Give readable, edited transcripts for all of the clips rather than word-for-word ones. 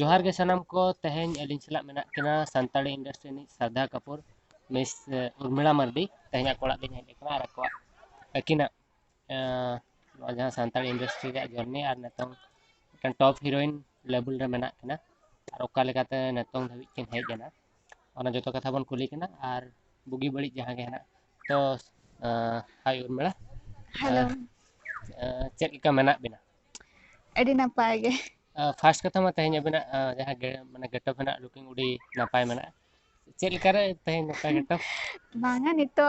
जोहार के सनम को तेहें अलिन सलाह मेना किना संताली इंडस्ट्री नि श्रद्धा कपूर मिस उर्मिला मर्डी तेहें कोड़ा दिन हेज कना आर को अकिना जहां संताली इंडस्ट्री रे जर्नी आर नतंग kan top heroine level re menak kena ar oka lekate netong dhabi kin hej jana ona joto katha bon kuli kena ar bugi bali jahan ge hena to hai urmila hello chet leka menak bina एडी नपाय गे first katha ma tehnya bina jahan mane getop hena looking udi napai menak chet leka re tehnya noka getop बांगा नितो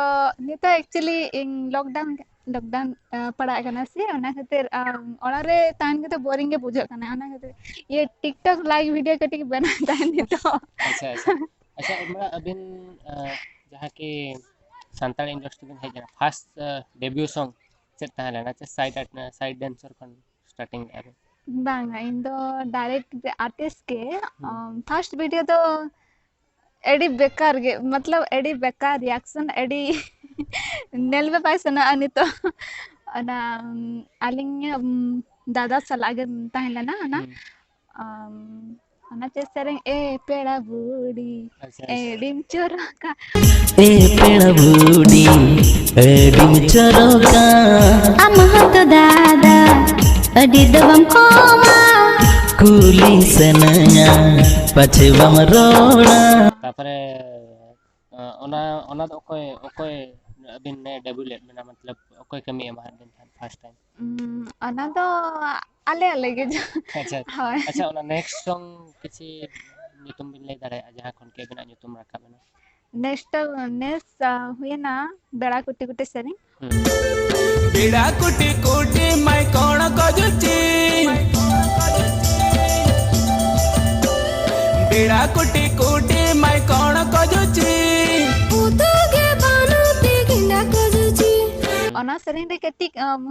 नितो actually in lockdown पड़ा कना से ओना खातिर ओड़ा रे तान के तो बोरिंग के बुझो कना ओना खातिर ये टिकटॉक लाइव वीडियो कटी बना तान नितो अच्छा अच्छा अच्छा urmila abin jahan ki santal industry bin hej jana first debut song chet tahan lena che side dancer kon starting abin बांगा इन दो डायरेक्ट आर्टिस्ट के फर्स्ट वीडियो तो एडी बेकार गे मतलब एडी बेकार रिएक्शन एडी नेल में पाइसना नितो ओना आलिंग दादा सलागे ताहलेना ओना ओना चे सेरेंग ए पेड़ा बूढ़ी अच्छा एडिम चोरका ए पेड़ बूढ़ी एडिम चरोका अमह तो दादा अडी दबम कोमा कुली सनया पछवम रोड़ा तापरे ओना ओना तो ओकोय अबिन ने डेब्यू लेट मेना मतलब ओकोय कमी एमा दिन फर्स्ट टाइम ओना तो आले आले गे अच्छा हाय अच्छा ओना नेक्स्ट सॉन्ग किसी nyutum bin lay dare jahan kon ke bina nyutum rakab bina next हुए ना बेड़ा कुटी कुटी सेरेंग बेड़ा कुटी कुटी मैं कौन कजुची बेड़ा कुटी कुटी मैं कौन कजुची उतगे बानु पे गिंडा कजुची ओना सेरेंग रे कटी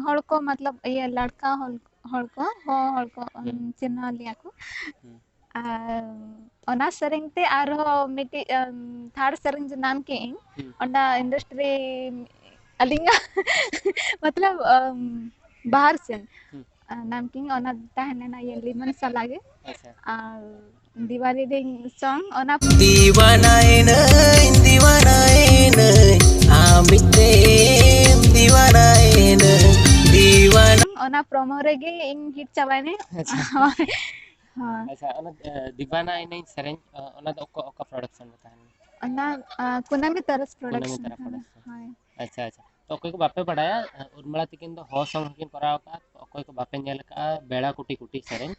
हड़ को मतलब ये लड़का हड़ को चिन्ह लिया को ओना सेरेंग ते आरो मिटी थर्ड सेरेंग जो नाम के ओना इंडस्ट्री अलिंगा मतलब बाहर से नाम किंग ओना ताहने ना ये लिमन सलागे अच्छा दिवाली डे सॉन्ग ओना दीवानाइन आमिते दीवानाइन दीवान ओना प्रोमो रे गे इन हिट चबाने हां अच्छा ओना दीवाना इन सेरेंज ओना तो ओका प्रोडक्शन में ताहन ओना कुनामी तरस कुनामी प्रोडक्शन तरह प्रोडक्शन हां अच्छा अच्छा तो कोई को बापे पढ़ाया उर्मिला तिकिन तो हो सॉन्ग हकिन कराव का कोई को बापे नेल का बेड़ा कुटी कुटी सेरेंज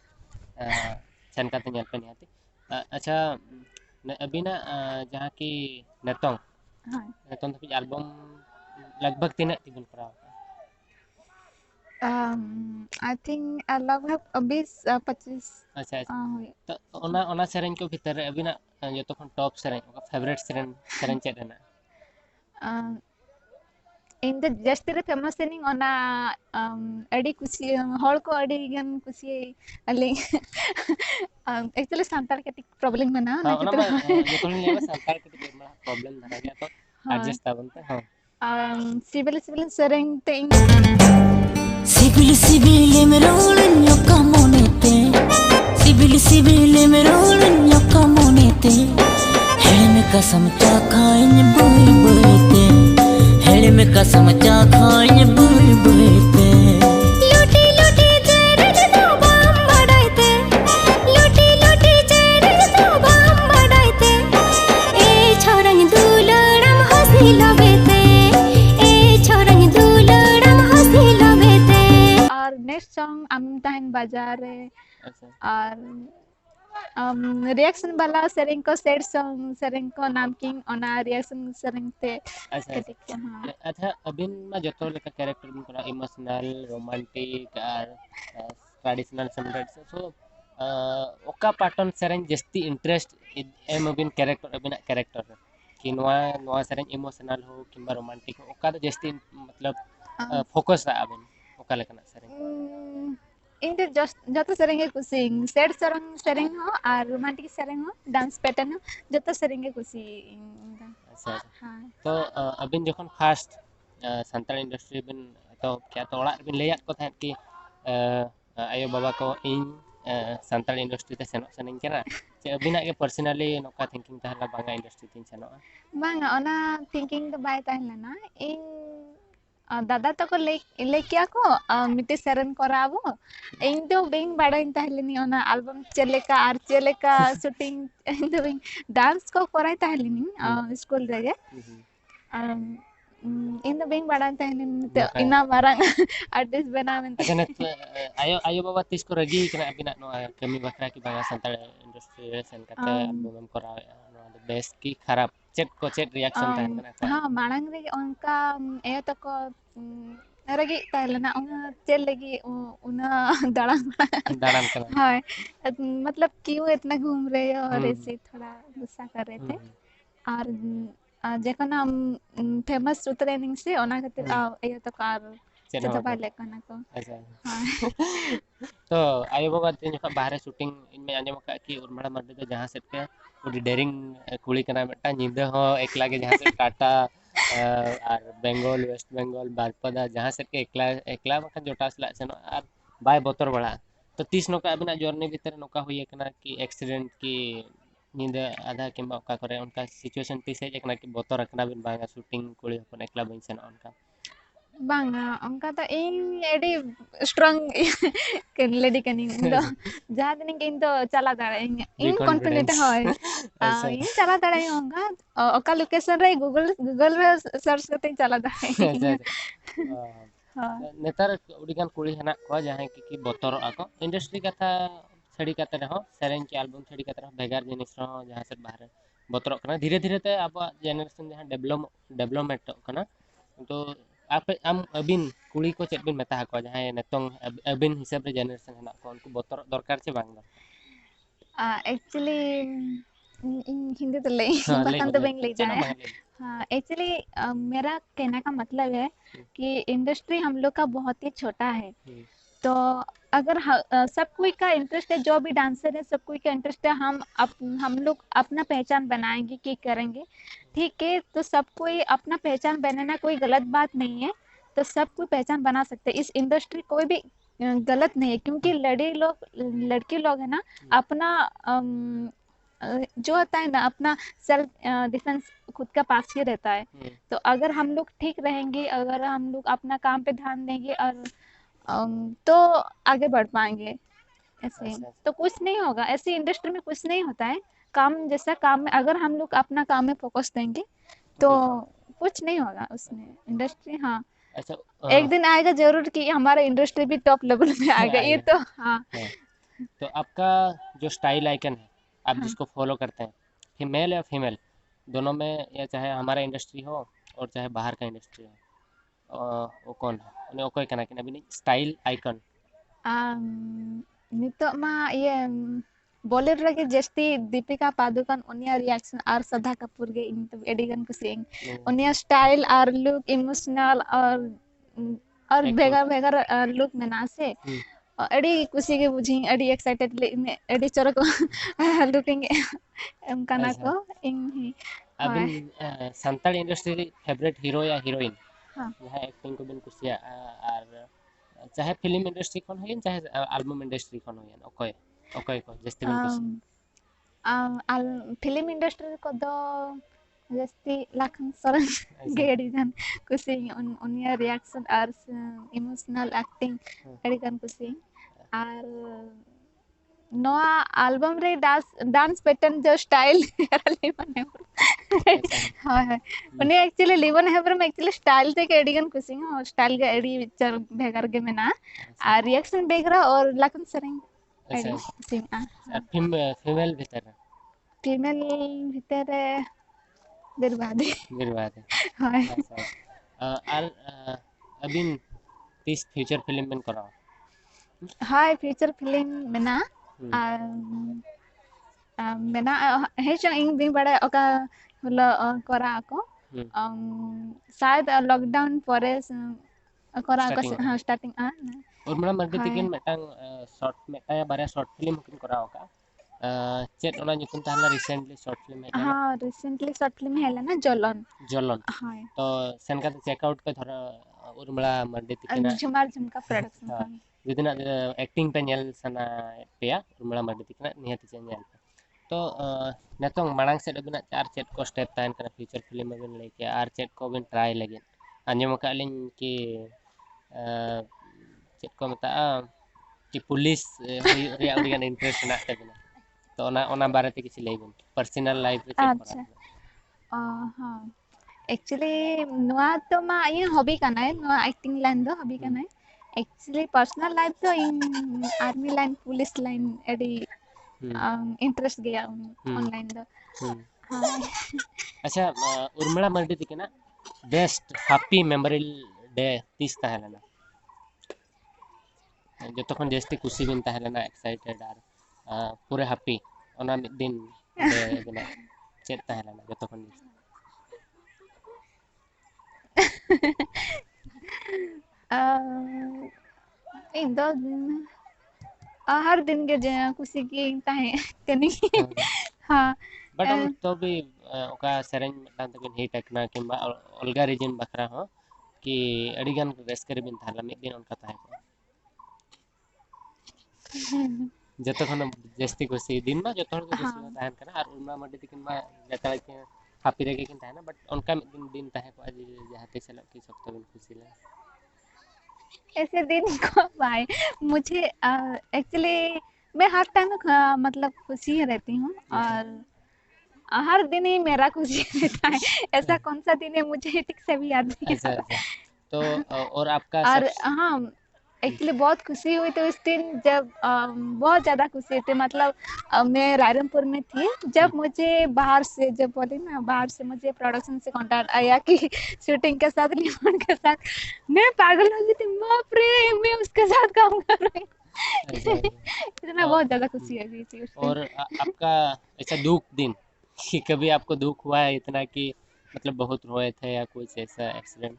चनका ते नेल पे नियाती अच्छा अबिना जहां की नेतोंग हां नेतोंग तो एल्बम लगभग तीन तिबन कराव आई थिंक लगभग 20-25 अच्छा अच्छा तो ओना सेरेंज को भीतर अबिना जो तो टॉप सेरेंज ओका फेवरेट सेरेंज चेत ना इन द जस्ट रे फेमस सेनिंग ओना एडी कुसी हॉल को एडी गन कुसी अले एक्चुअली संताल के प्रॉब्लम बना ना ओना मा जो तो लेवा संताल के मा प्रॉब्लम धरा गया तो एडजस्ट ताबनते हां सिविल सेरेंग ते सिबिल मेरोळन्यो कमोनेते सिबिल मेरोळन्यो कमोनेते हेले में कसम चा खाइन बुई बुईते हेले में कसम चा खाइन बुई बुईते लूटी लूटी जेरे जो बम बड़ाइते लूटी लूटी जेरे जो बम बड़ाइते ए छोरंग दुलड़म हंसी लबेते ए छोरंग दुलड़म हंसी लबेते और नेक्स्ट सॉन्ग हम ताहन बाजार रे अच्छा और रिएक्शन वाला सेरेंग को सैड सॉन्ग सेरेंग को नाम किंग ओना रिएक्शन सेरेंग ते अच्छा कटिक हां अच्छा अबिन मा जतो लेका कैरेक्टर बिन करा इमोशनल रोमांटिक और ट्रेडिशनल समेट सो ओका पैटर्न सेरेंज जस्ती इंटरेस्ट एम अबिन कैरेक्टर अबिना कैरेक्टर कि नवा सेरेंज इमोशनल हो किंबा रोमांटिक हो ओका तो जस्ती मतलब फोकस रा अबिन ओका लेकना सेरेंज इन जतो सेरेंग कुसी सैड सेरेंग हो और रोमांटिक सेरेंग हो डांस पैटर्न हो जतो सेरेंग कुसी अच्छा हां तो अबिन जखन फास्ट संताल इंडस्ट्री बिन तो क्या तो ओड़ा बिन लेयात को था कि आयो बाबा को इन santal industry te senok saning kena che abina ge personally noka thinking tahla banga industry tin senok bang ona thinking do bai tahen lena ing दादा तको लेकिया को मिटे सेरन कराबो इन तो बिंग बड़ाइन ताहलिनी ओना एल्बम चलेका आर चलेका शूटिंग इन तो बिंग डांस को कराई ताहलिनी स्कूल रेगे इन तो बिंग बड़ाइन ताहलिनी तो इना मारंग आर्टिस्ट बना में अच्छा net ayo ayo baba tis ko ragi kena abina no kami bakra ki banga santal industry sen kate album koraw no best ki kharap chat reaction tahan kena हाँ मारंग रे उनका ए तको रगी ताहलना उना चल लगी उना दड़ा dalam kena हाँ मतलब क्यों इतना घूम रहे हो और ऐसे थोड़ा गुस्सा कर रहे थे और जखन हम फेमस ट्रेनिंग से ओना खातिर ये तो कार चेता पाले कना को अच्छा हाँ तो ayo baba tin jokha bahare shooting in me anjom ka ki urmala mardi do jahan set ke udi daring kuli kana meta nyinda ho ekla ge jahan set Tata আর Bengal west Bengal Baripada jahan set ke ekla makan jota sela seno ar bai botor bala to tis noka abina journey bhitar noka huye kana ki accident ki nyinda adha kimba oka kore unka situation tis he kana ki botor rakna bin banga shooting kuli hopon ekla bain seno unka bang उनका तो इन AD strong के lady कनी दो जहां दिन के इन तो चला दाड़े इन कॉन्फिडेंट है इन चला दाड़े होगा ओका लोकेशन रे गूगल रे सर्च करते चला दाड़े नेतार उडिगान कुड़ी हना को जहां की बोतर आको इंडस्ट्री कथा छड़ी कते रहो सेरेंज के एल्बम छड़ी कते रहो भेगार जिनिस रहो जहां से बाहर बोतर कना धीरे धीरे ते अब जनरेशन जहां डेवलपमेंट कना तो आप am abin kuli ko chet bin meta ko jahay netong abin hisab re generation hena ko unku botor dorkar che bang actually Hindi तो ले बखन तो बेंग ले जाए हाँ एक्चुअली मेरा कहने का मतलब है कि इंडस्ट्री हम लोग का बहुत ही छोटा है तो अगर सब कोई का इंटरेस्ट है जो भी डांसर है सब कोई का इंटरेस्ट है हम लोग अपना पहचान बनाएंगे कि करेंगे ठीक है तो सब कोई अपना पहचान बनाना कोई गलत बात नहीं है तो सब कोई पहचान बना सकते हैं इस इंडस्ट्री कोई भी गलत नहीं है क्योंकि लड़की लोग है ना अपना जो होता है ना अपना सेल्फ डिफेंस खुद का पास ही रहता है तो अगर हम लोग ठीक रहेंगे अगर हम लोग अपना काम पे ध्यान देंगे और तो आगे बढ़ पाएंगे ऐसे तो कुछ नहीं होगा ऐसी इंडस्ट्री में कुछ नहीं होता है काम जैसा काम में अगर हम लोग अपना काम में फोकस देंगे तो कुछ नहीं होगा उसमें इंडस्ट्री हाँ अच्छा एक दिन आएगा जरूर कि हमारा इंडस्ट्री भी टॉप लेवल में आएगा ये तो हाँ तो आपका जो स्टाइल आइकन है आप जिसको फॉलो करते हैं फीमेल या फीमेल दोनों में या चाहे हमारा इंडस्ट्री हो और चाहे बाहर का इंडस्ट्री हो वो कौन है उन्हें कोई कहना कि नबी स्टाइल आइकन नितो मा ये बॉलीवुड रे जस्ती दीपिका पादुकोण उनिया रिएक्शन और श्रद्धा कपूर गे इन तो एडिगन कुसिंग उनिया स्टाइल और लुक इमोशनल और भेगर लुक में ना से अड़ी कुसी के बुझी अड़ी एक्साइटेड अड़ी चरक लुकिंग एम काना को इन अबिन संताल इंडस्ट्री फेवरेट हीरो या हीरोइन हां यह एक्टिंग को बिन कुसिया और चाहे फिल्म इंडस्ट्री कोन होइन चाहे एल्बम इंडस्ट्री कोन होइन ओके को जस्ती बिन कुसी फिल्म इंडस्ट्री को दो जस्ती लाखन सरन गेडी जन कुसी उनिया रिएक्शन और इमोशनल एक्टिंग एडी कन कुसी और नोआ एल्बम रे डांस पैटर्न जो स्टाइल लिवन हेबर हां उनी एक्चुअली लिवन हेबर में एक्चुअली स्टाइल ते के एडी कन कुसी और स्टाइल के एडी विचार भेगर के में ना और रिएक्शन बेगरा और लाखन सरन एडी कुसी फीमेल भीतर बर्बाद हां और अबिन तीस फ्यूचर फिल्म में कराओ हाय फ्यूचर फिल्म में ना मेना है जो इन भी बड़ा ओका होला करा को शायद लॉकडाउन परे करा को हां स्टार्टिंग और मेरा मर्दे तिकिन मेटांग शॉर्ट में या बारे शॉर्ट फिल्म किन कराओ का चेट ओना nyutum tahla recently short film है हां रिसेंटली शॉर्ट फिल्म है ना जलन जलन हां तो सेन का चेक आउट पे थोड़ा उर्मिला मर्डी तकिना झुमार झुमका प्रोडक्शन हाँ, हाँ जुदिना एक्टिंग पे नेल सना पेया उर्मिला मर्डी तकिना निहाती चे नेल पे तो नेतोंग मांग से अबिना आर चेट को स्टेप तान कना फ्यूचर फिल्म में बिन लेके आर चेट को बिन ट्राई लगे आंजम का लिंग कि चेट को मता कि पुलिस रिया उडिगन इंटरेस्ट ना तबिना तो ओना बारे ते किछि लई बिन पर्सनल लाइफ रे चेक अच्छा हाँ एक्चुअली नुआ तो मा ये हॉबी का ना नुआ एक्टिंग लाइन दो हॉबी का ना एक्चुअली पर्सनल लाइफ तो इन आर्मी लाइन पुलिस लाइन एडी इंटरेस्ट गया ऑनलाइन दो हाँ अच्छा उर्मिला मर्डी तकिना बेस्ट हैप्पी मेमोरियल डे तीस ताहेलना जो तखन जस्ती खुशी बिन ताहेलना एक्साइटेड आर पूरे हैप्पी ओना मिद दिन डे बिना चेत ताहेलना जो तखन इन दो दिन हर दिन के खुशी की ताहे कनी हाँ बट हम तो भी ओका सेरेंज मिटान तबिन हिट एकना किंबा ओल्गा रीजन बखरा हो कि अडिगन रेस्कर बिन ताहला मिद दिन उनका ताहे को जतो खन जस्ती खुशी दिन मा जतो हर को खुशी ताहन कना और उर्मिला मर्डी तकिन मा जता के हैप्पी रेगे किन ताहना बट उनका मिद दिन ताहे को आज जहाते चलो कि सब तो बिन खुशी ले ऐसे दिन को पाए मुझे एक्चुअली मैं हर टाइम मतलब खुशी ही रहती हूँ और हर दिन ही मेरा खुशी रहता है ऐसा कौन सा दिन है मुझे ठीक से भी याद नहीं अच्छा अच्छा तो और आपका और हाँ एक्चुअली बहुत खुशी हुई तो इस दिन जब बहुत ज़्यादा खुशी थी मतलब मैं रायरंगपुर में थी जब मुझे बाहर से जब बोले ना बाहर से मुझे प्रोडक्शन से कॉन्टैक्ट आया कि शूटिंग के साथ लियोन के साथ मैं पागल हो गई थी बाप रे मैं उसके साथ काम कर रही हूँ इतना बहुत ज़्यादा खुशी हुई थी उस दिन और आपका ऐसा दुख दिन कि कभी आपको दुख हुआ है इतना कि मतलब बहुत रोए थे या कुछ ऐसा एक्सीडेंट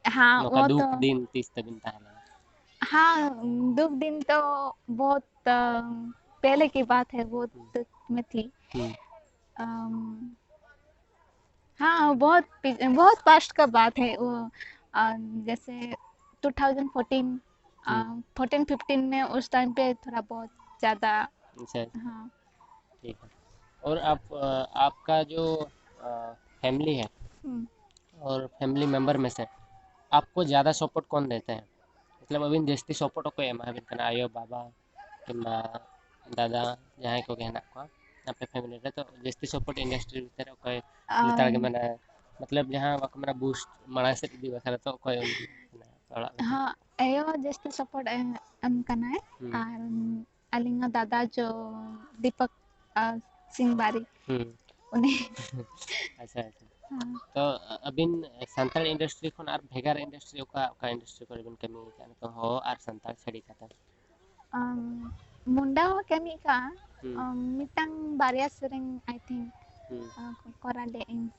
हाँ नौका वो दुख तो दिन तीस तबिन ताहला हाँ दुख दिन तो बहुत पहले की बात है बहुत में थी अम, हाँ बहुत पास्ट का बात है वो जैसे 2014 14-15 में उस टाइम पे थोड़ा बहुत ज़्यादा अच्छा हाँ ठीक है और आप आपका जो फैमिली है हम्म, और फैमिली मेंबर में से आपको ज़्यादा सपोर्ट कौन देते हैं मतलब अभी जस्ती सपोर्ट को एमा बिन कना आयो बाबा किंबा दादा जहां को कहना को आपे फैमिली रे तो जस्ती सपोर्ट इंडस्ट्री भीतर कोई लेतार के माने मतलब जहां वक माने बूस्ट माड़ा से दी बखरा तो कोई हाँ एयो जस्ट सपोर्ट एम करना है और अलिंगा दादा जो दीपक सिंह बारी उन्हें अच्छा अच्छा हाँ तो अबिन संताल इंडस्ट्री खन आर भेगार इंडस्ट्री का इंडस्ट्री को बिन कमी जाने तो हो आर संताल छड़ी खाता मुंडा हो कमी का मितंग बारिया सेरेंग आई थिंक कोरा ले इन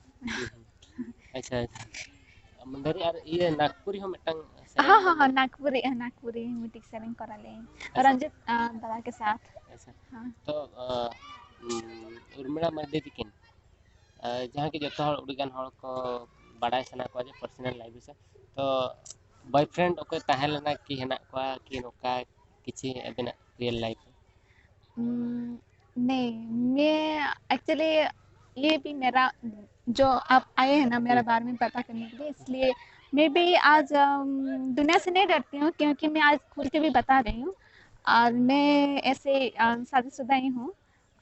अच्छा मंदरी आर ये नागपुरी हो मिटंग हाँ हाँ हाँ नागपुरी मीटिंग सेरेंग कोरा ले इन रंजित दादा के साथ अच्छा हाँ तो उर्मिला मर्डी तकिन जहाँ की जो उड़ीगान को बाड़ाई सना को पर्सनल लाइफ से तो बॉयफ्रेंड ओके ताहेलना कि हेना को कि नोका किछि अबिना रियल लाइफ नहीं मैं एक्चुअली ये भी मेरा जो आप आए हैं ना मेरा बारे में पता करने के लिए इसलिए मैं भी आज दुनिया से नहीं डरती हूँ क्योंकि मैं आज खुल के भी बता रही हूँ और मैं ऐसे शादीशुदा ही हूँ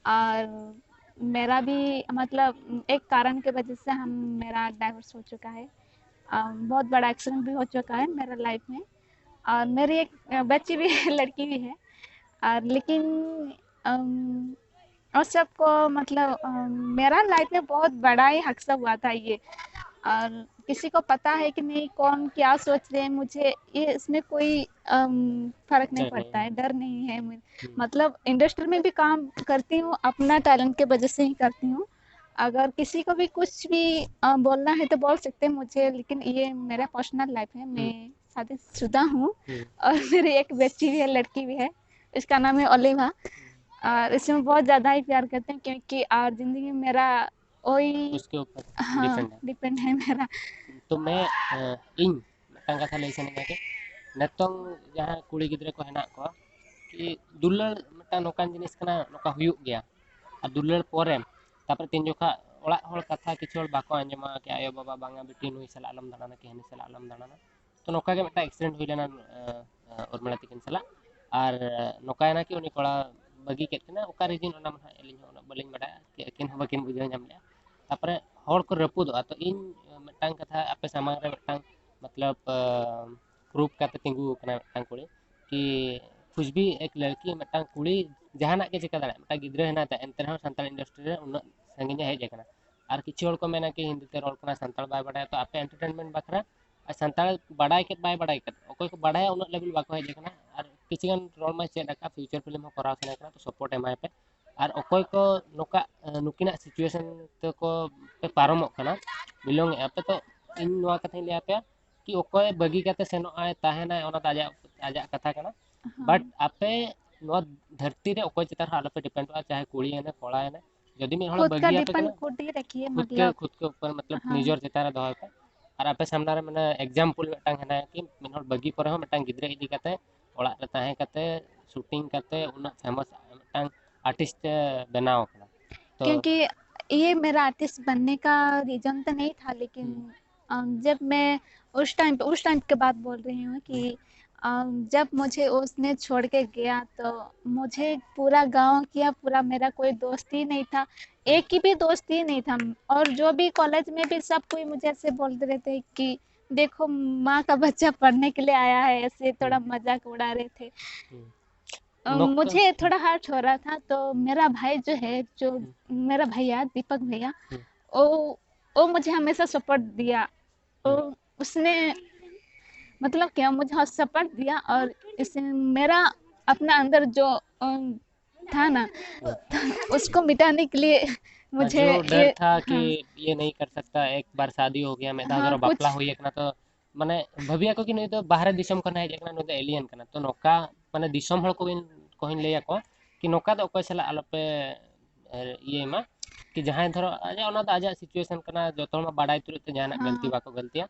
और मेरा भी मतलब एक कारण के वजह से मेरा डाइवोर्स हो चुका है बहुत बड़ा एक्सीडेंट भी हो चुका है मेरा लाइफ में और मेरी एक बच्ची भी है लड़की भी है और लेकिन और सबको मतलब मेरा लाइफ में बहुत बड़ा ही हादसा हुआ था ये और किसी को पता है कि नहीं कौन क्या सोच रहे हैं मुझे ये इसमें कोई फर्क नहीं पड़ता है डर नहीं है मतलब इंडस्ट्री में भी काम करती हूँ अपना टैलेंट के वजह से ही करती हूँ अगर किसी को भी कुछ भी बोलना है तो बोल सकते हैं मुझे लेकिन ये मेरा पर्सनल लाइफ है मैं शादीशुदा हूँ और मेरी एक बच्ची भी है लड़की भी है इसका नाम है ओलिवा और इसमें बहुत ज़्यादा ही प्यार करते हैं क्योंकि और ज़िंदगी में मेरा वही उसके ऊपर हाँ डिपेंड है मेरा तो मैं इन मिट्टांग कथा लई सनेगा कि नेतोंग जहां कुड़ी गिद्रे को हेना को कि दुलड़ मिट्टांग नोकान जिनिस कना नोका हुयुग गया और दुलड़ पोरे तापर तीन जोखा ओड़ा होड़ कथा किछु होड़ बाको आंजमा कि आयो बाबा बांगा बेटी नुई सला आलम दाना कि हनी सला आलम दाना तो नोका के मिट्टा एक्सीडेंट हुई लेना उर्मिला तिकिन सला और नोकायना कि उनी कोड़ा बगी केत कना ओका रीजन ओना मा एलिन हो बलिन बडा कि अकिन हो बकिन बुझाव नाम ले तापर होड़ को रपुदो तो इन मिट्टांग कथा आपे सामांग रे मिट्टांग मतलब प्रूफ करते तिंगु कना मिट्टांग कुड़ी कि कुछ भी एक लड़की मिट्टांग कुड़ी जहाना के चिका दाड़ा मिट्टांग गिद्रे हेना ता एंते रहो संताल इंडस्ट्री रे उन संगिने हेज कना और किछु होड़ को मेना कि हिंदी ते रोल कना संताल बाय बडाय तो आपे एंटरटेनमेंट बखरा और संताल बडाय केत बाय बडाय केत ओकोय को बडाय उन लेवल बाको हेज कना और किछिगन रोल मा चेड का फ्यूचर फिल्म हो कराव सने कना तो सपोर्ट एमाय पे और ओकोय को नोका नुकिना सिचुएशन तो को पे पारमो कना बिलोंग आपे तो इन नोआ कथा ले आपे कि ओकोय बगी काते सेनो आय ताहेना ओना ताजा आजा कथा कना बट आपे नोआ धरती रे ओकोय चितार आलो पे डिपेंड हो चाहे कुड़ी है ना कोड़ा है ना यदि में हळ खुद का बगी आपे डिपेंड कना खुद ही रखिए खुद के ऊपर मतलब हाँ निजर चितार दो पे और आपे सामना रे माने एग्जांपल मिटांग हेना कि मिन हळ बगी पर हो मिटांग गिद्रे इदी काते ओड़ा रे ताहे काते शूटिंग काते उना फेमस मिटांग आर्टिस्ट बनाव कना तो क्योंकि ये मेरा आर्टिस्ट बनने का रीजन तो नहीं था, लेकिन जब मैं उस टाइम की बात बोल रही हूँ कि जब मुझे उसने छोड़ के गया तो मुझे पूरा गांव किया, पूरा मेरा कोई दोस्त ही नहीं था, एक ही भी दोस्त ही नहीं था। और जो भी कॉलेज में भी सब कोई मुझे ऐसे बोलते रहते कि देखो माँ का बच्चा पढ़ने के लिए आया है, ऐसे थोड़ा मजाक उड़ा रहे थे। नोक मुझे थोड़ा हर्ट हो रहा था, तो मेरा भाई जो है, जो मेरा भैया दीपक भैया, वो मुझे हमेशा सपोर्ट दिया। वो उसने मतलब क्या मुझे सपोर्ट दिया, और इससे मेरा अपना अंदर जो था ना उसको मिटाने के लिए मुझे जो डर ये था कि हाँ ये नहीं कर सकता एक बार शादी हो गया मैं हाँ धागरो कुछ बापला हुई एकना तो माने भबिया को कि नहीं तो बाहर दिसम कना है एकना नो एलियन कना तो नोका माने दिसम हळ को कोहिन ले को कि नोका दो कोई सला आलोपे ये मा कि जहां धरो आजा ओना द आजा सिचुएशन कना जतो मा बाडाय तुरत तो जहां गलती हाँ बाको गलतिया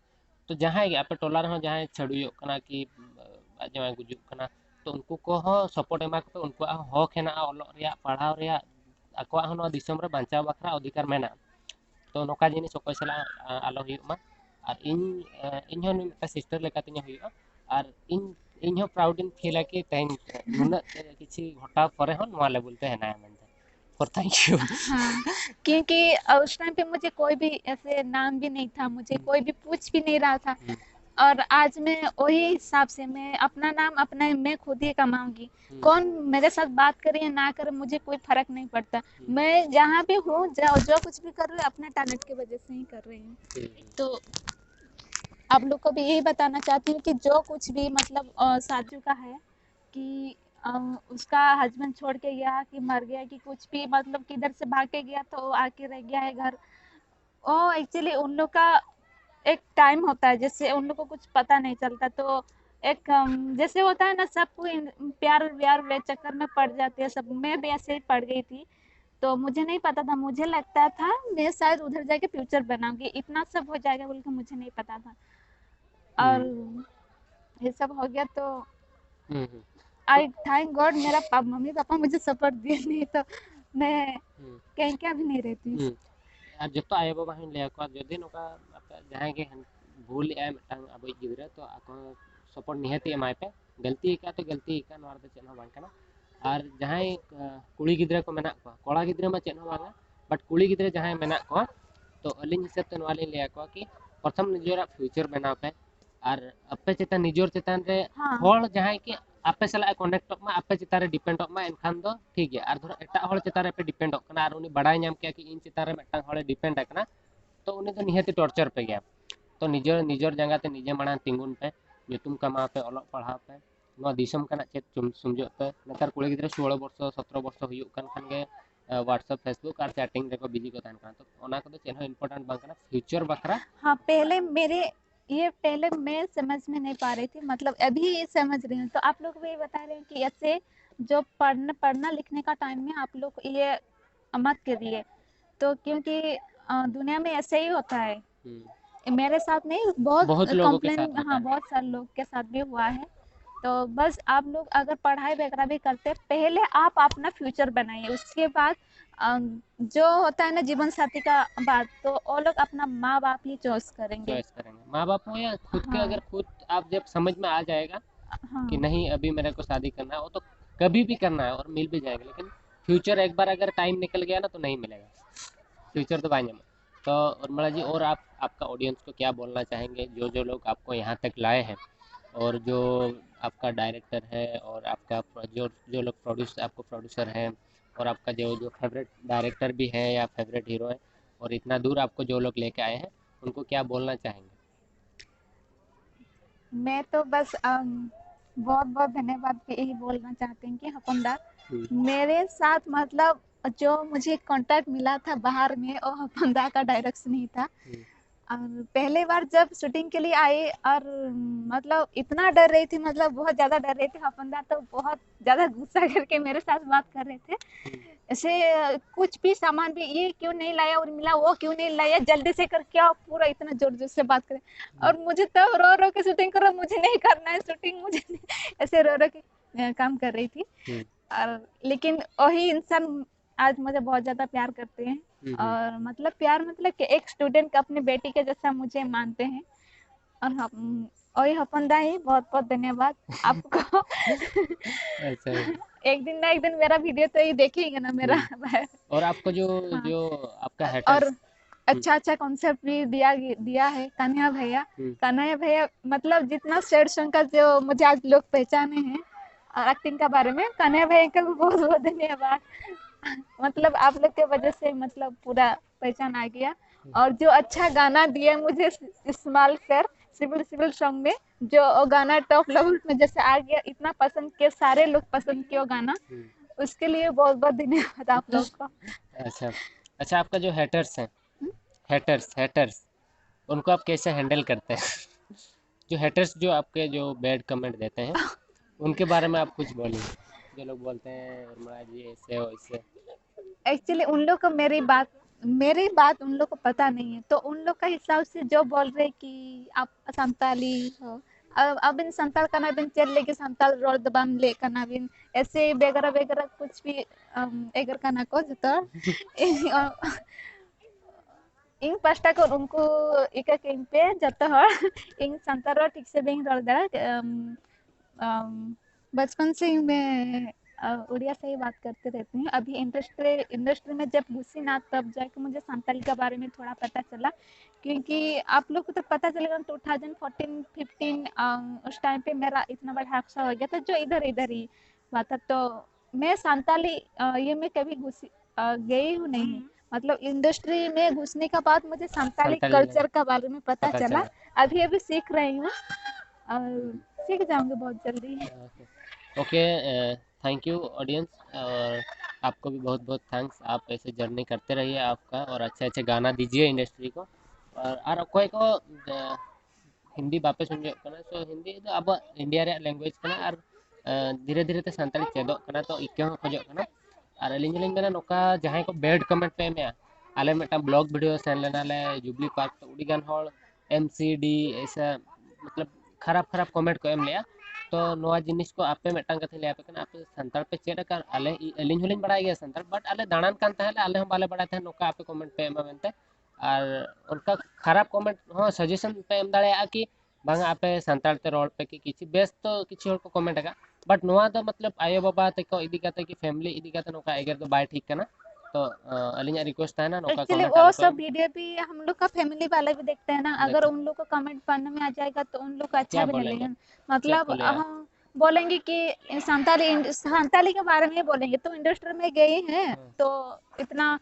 तो जहां गे आपे टोला रहो जहां छड़ुयो कना कि जमा गुजुक कना तो उनको को हो सपोर्ट एमा को उनको हक हेना ओलो रिया पढ़ाव रिया आको हनो दिसम रे बांचाव बखरा अधिकार मेना तो नोका जिनिस ओकोय सला आलो हुयुग मा और इन हो मिटा सिस्टर लेकातिन हुयुग और इन हो प्राउड इन फील कि तेन नुना किछि घटा परे हो नोआ लेवल ते हेना मेनते फॉर थैंक यू हाँ क्योंकि उस टाइम पे मुझे कोई भी ऐसे नाम भी नहीं था, मुझे कोई भी पूछ भी नहीं रहा था। और आज मैं वही हिसाब से मैं अपना नाम अपना मैं खुद ही कमाऊंगी। कौन मेरे साथ बात करे या ना करे मुझे कोई फर्क नहीं पड़ता। मैं जहाँ भी हूँ जो कुछ भी कर रही हूँ अपने टैलेंट की वजह से ही कर रही हूँ। तो आप लोग को भी यही बताना चाहती हूँ कि जो कुछ भी मतलब साजू का है कि उसका हस्बैंड छोड़ के गया कि मर गया कि कुछ भी मतलब किधर से भाग के गया तो आके रह गया है घर, ओ एक्चुअली उन लोग का एक टाइम होता है जिससे उन लोग को कुछ पता नहीं चलता। तो एक जैसे होता है ना सब कोई प्यार व्यार वे चक्कर में पड़ जाते हैं सब, मैं भी ऐसे ही पड़ गई थी। तो मुझे नहीं पता था, मुझे लगता था मैं शायद उधर जाके फ्यूचर बनाऊंगी, इतना सब हो जाएगा बोल के मुझे नहीं पता था। और ये सब हो गया तो आई थैंक गॉड मेरा मम्मी पापा मुझे सपोर्ट दिए, नहीं तो मैं कहीं क्या भी नहीं रहती। और जो तो आयो बाबा हिन ले को जदि नोका जहां के भूल आय मिटांग अब गिदरे तो आको सपोर्ट निहती एमाय पे गलती का तो गलती का नोर दे चेन हो बांग कना और जहां कुड़ी गिदरे को मेना को कोड़ा गिदरे मा चेन हो बांगा बट कुड़ी गिदरे जहां मेना को तो अलिन हिसाब ते नोवाली ले को कि प्रथम निजरा फ्यूचर बनाव पे और अपे चेतन निजर चेतन रे हाँ होल जहां के आपे सला कनेक्ट मा आपे चितार रे डिपेंड मा एनखान दो ठीक है और धरो एटा होल चितार रे पे डिपेंड कना और उनी बडाय नाम के कि इन चितार रे मेटा होले डिपेंड कना तो उनी तो निहति टॉर्चर पे गया तो निजर निजर जगह ते निजे माणा तिंगुन पे nyutum कमा पे ओलो पढ़ा पे नो दिसम कना चेत सुमजो पे नतार कुड़ी गिद्रे 16 वर्ष 17 वर्ष हुयुक कान खान गे व्हाट्सएप फेसबुक और चैटिंग रे को बिजी को तान तो ओना को तो चेन इंपोर्टेंट बांग कना फ्यूचर बखरा। हाँ पहले मैं समझ में नहीं पा रही थी, मतलब अभी समझ रही हूँ। तो आप लोग भी बता रहे हैं कि ऐसे जो पढ़ना लिखने का टाइम में आप लोग ये मत करिए, तो क्योंकि दुनिया में ऐसे ही होता है। मेरे साथ नहीं, बहुत बहुत लोगों के कंप्लेन, साथ होता हाँ है। बहुत सारे लोग के साथ भी हुआ है। तो बस आप लोग अगर पढ़ाई वगैरह भी करते हैं, पहले आप अपना फ्यूचर बनाइए, उसके बाद जो होता है ना जीवन साथी का बात, तो वो लोग अपना माँ बाप ही चॉइस करेंगे। चॉइस करेंगे माँ बाप हो या खुद के, हाँ अगर खुद आप जब समझ में आ जाएगा कि हाँ नहीं अभी मेरे को शादी करना है, वो तो कभी भी करना है और मिल भी जाएगा, लेकिन फ्यूचर एक बार अगर टाइम निकल गया ना तो नहीं मिलेगा फ्यूचर तो बाइंग। तो उर्मिला जी, और आप आपका ऑडियंस को क्या बोलना चाहेंगे, जो जो लोग आपको यहाँ तक लाए हैं, और जो आपका डायरेक्टर है, और आपका जो जो लोग आपको प्रोड्यूसर हैं, और आपका जो जो फेवरेट डायरेक्टर भी है या फेवरेट हीरो है, और इतना दूर आपको जो लोग लेके आए हैं, उनको क्या बोलना चाहेंगे? मैं तो बस बहुत बहुत धन्यवाद यही बोलना चाहती हूँ कि हपनदा मेरे साथ, मतलब जो मुझे कांटेक्ट मिला था बाहर में, वो हपनदा का डायरेक्शन ही था। और पहले बार जब शूटिंग के लिए आई, और मतलब इतना डर रही थी, मतलब बहुत ज़्यादा डर रही थी। हपनदा तो बहुत ज़्यादा गुस्सा करके मेरे साथ बात कर रहे थे, ऐसे कुछ भी सामान भी, ये क्यों नहीं लाया उर्मिला, वो क्यों नहीं लाया, जल्दी से करके आओ, पूरा इतना जोर जोर से बात करें। और मुझे तो रो रो के शूटिंग करो, मुझे नहीं करना है शूटिंग, मुझे नहीं, ऐसे रो रो के काम कर रही थी। और लेकिन वही इंसान आज मुझे बहुत ज़्यादा प्यार करते हैं, और मतलब प्यार मतलब कि एक स्टूडेंट का अपने बेटी के जैसा मुझे मानते हैं। और हम वही हपनदा ही, बहुत बहुत धन्यवाद आपको। ऐसा ही। एक दिन ना एक दिन मेरा वीडियो तो ये देखेंगे ना मेरा। और आपको जो हाँ, जो आपका और हेटर्स। अच्छा अच्छा कॉन्सेप्ट भी दिया है कन्हैया भैया। हम्म। कन्हैया भैया मतलब जितना सैड सॉन्ग का जो मुझे आज लोग पहचाने हैं एक्टिंग का बारे में, कन्हैया भैया का भी बहुत बहुत धन्यवाद। मतलब आप लोग के वजह से मतलब पूरा पहचान आ गया। और जो अच्छा गाना दिया मुझे Ismail sir, civil civil song में, जो गाना टॉप लेवल में जैसे आ गया, इतना पसंद किया, सारे लोग पसंद किया वो गाना, उसके लिए बहुत बहुत धन्यवाद आप लोग को। अच्छा। अच्छा, आपका जो हेटर्स हैं, हेटर्स हेटर्स उनको आप कैसे हैंडल करते हैं? जो हेटर्स जो आपके जो बैड कमेंट देते हैं, उनके बारे में आप कुछ बोलिए। जो लोग बोलते हैं उर्मिला जी ऐसे हो ऐसे। एक्चुअली उन लोग को मेरी बात उन लोग को पता नहीं है, तो उन लोग का हिसाब से जो बोल रहे कि आप संताली हो, अबिन संताल करना बिन चल लेके संताल रोड दबाम ले करना बिन, ऐसे वगैरह वगैरह कुछ भी एगर करना को जतो ᱤᱧ ᱯᱟᱥᱴᱟ ᱠᱷᱚᱱ उनको ᱤᱠᱟᱹ ᱠᱟᱹᱧ ᱯᱮ ᱡᱚᱛᱚ ᱦᱚᱲ ᱤᱧ ᱥᱟᱱᱛᱟᱲ ᱨᱚᱲ ठीक से नहीं रᱚᱲ दाड़ा। बचपन से ही मैं उड़िया से ही बात करते रहती हूँ। अभी इंडस्ट्री में जब घुसी ना, तब जाके मुझे संताली के बारे में थोड़ा पता चला, क्योंकि आप लोग को तो पता चलेगा 2014-15 उस टाइम पे मेरा इतना बड़ा हादसा हो गया था, जो इधर इधर ही हुआ था। तो मैं संताली ये मैं कभी घुसी गई हूँ नहीं, मतलब इंडस्ट्री में घुसने के बाद मुझे संताली संताली कल्चर के बारे में पता पता चला। चला। अभी अभी सीख रही हूँ और सीख जाऊंगी बहुत जल्दी। ओके, थैंक यू ऑडियंस, और आपको भी बहुत बहुत थैंक्स। आप ऐसे जर्नी करते रहिए आपका, और अच्छे अच्छे गाना दीजिए इंडस्ट्री को। और कोई को हिंदी बापे सुन सो हिंदी तो अब इंडिया रे लैंग्वेज कना, और धीरे धीरे ते संताली चेदोग कना, तो इक्के हो खोजो कना। और अलिंग लिंग मेना नोका जहां को बेड कमेंट पे में आले मेटा ब्लॉग वीडियो सेन लेना ले जुबली पार्क, तो उड़ी गान हॉल एमसीडी ऐसा मतलब खराब खराब कमेंट को एम लिया। तो नोआ जिनिस को आपे मेटांग कथे ले आपे आपे संताल पे चेड कर आले अलिंग होलिंग बड़ा गया संताल, बट आले दानान कान तहले आले हम बाले बड़ा थे नोका आपे कमेंट पे एमा मेनते। और उनका खराब कमेंट हो सजेशन पे एम दाड़े कि बांगा आपे संताल ते रोल पे कि किछि बेस तो किछि हर को कमेंट का, बट नोआ तो मतलब आयो बाबा तको इदी काते कि फैमिली इदी काते नोका एगर तो बाय ठीक करना। तो अलिंग रिक्वेस्ट है ना नोका एक्चुअली कमेंट वो आले सब को वीडियो भी हम लोग का फैमिली वाला भी देखते हैं ना, अगर देखो उन लोग को कमेंट पढ़ने में आ जाएगा तो उन लोग को अच्छा क्या भी नहीं बोलेंगे, लगेगा। क्या मतलब बोले हम बोलेंगे कि संताली के बारे में बोलेंगे, तो इंडस्ट्री में गई हैं तो इतना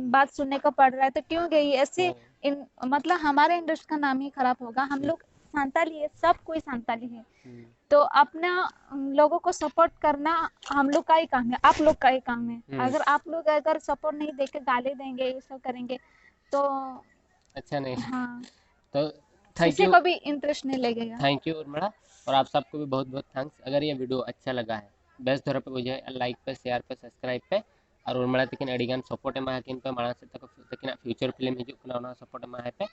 बात सुनने को पड़ रहा है, तो क्यों गई ऐसे मतलब हमारे इंडस्ट्री का नाम ही खराब होगा। हम लोग संताली है, सब कोई संताली है, तो अपना लोगों को सपोर्ट करना हम लोग का ही काम है, आप लोग का ही काम है। अगर आप लोग अगर सपोर्ट नहीं देके गाली देंगे, ये सब करेंगे, तो अच्छा नहीं। हाँ तो थैंक किसी यू, को भी इंटरेस्ट नहीं लगेगा। थैंक यू उर्मिला, और आप सबको भी बहुत बहुत थैंक्स। अगर ये वीडियो अच्छा लगा है बेस्ट धोरा पे बुझे लाइक पे शेयर पे सब्सक्राइब पे, और उर्मिला तकिन अड़ीगान सपोर्ट एमा हकिन पे माड़ा से तक तकिन फ्यूचर फिल्म हिजुग कना ओना सपोर्ट एमा है पे।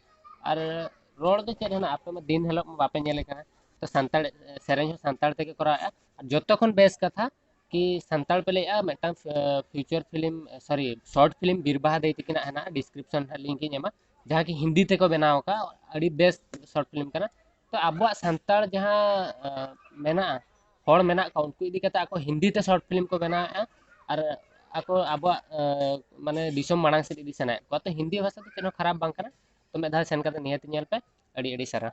और रोड दो चेद हना आपे दिन हेलोग बापे नेले कना तो संताड़ सेरेंज हो संताड़ तेके कराया जतो खन बेस कथा कि संताड़ पे लेया मेटा future film sorry short film Birbaha दे तिकिना हना डिस्क्रिप्शन लिंक इन एमा जहाँ की हिंदी तेको बनाव का अड़ी बेस शॉर्ट फिल्म कना तो अब संताड़ जहाँ मेना हॉर मेना का उनको इदी कता ako हिंदी ते शॉर्ट फिल्म को बनाया और ako अब माने दिसम मांग से इदी सना को तो हिंदी भाषा तो चेनो खराब बांग कना तो मैं धा सेन कते नियत नेल पे अड़ी अड़ी सारा